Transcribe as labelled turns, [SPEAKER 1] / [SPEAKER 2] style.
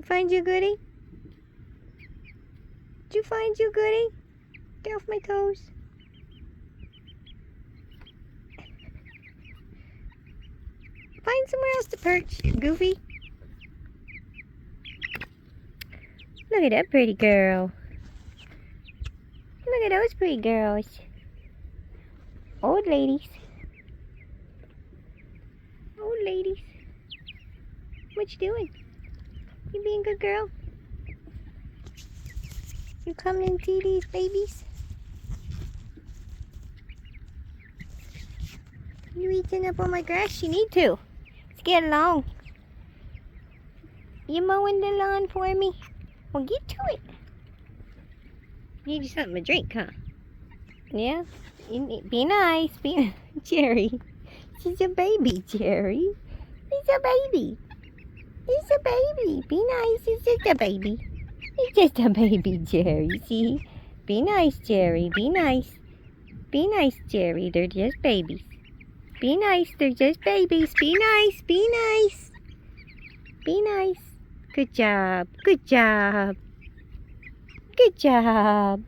[SPEAKER 1] Find you, goodie? Did you find you, goodie? Get off my toes. Find somewhere else to perch, Goofy. Look at that pretty girl. Look at those pretty girls. Old ladies. Old ladies. What you doing? You being a good girl? You come and see these babies? You eating up on my grass? You need to. Let's get along. You mowing the lawn for me? Well, get to it. Need you something to drink, huh? Yeah? Be nice. Be Jerry. She's a baby, Jerry. He's a baby. He's a baby. Be nice. He's just a baby. He's just a baby, Jerry. See? Be nice, Jerry. Be nice. Be nice, Jerry. They're just babies. Be nice. They're just babies. Be nice. Be nice. Be nice. Good job. Good job. Good job.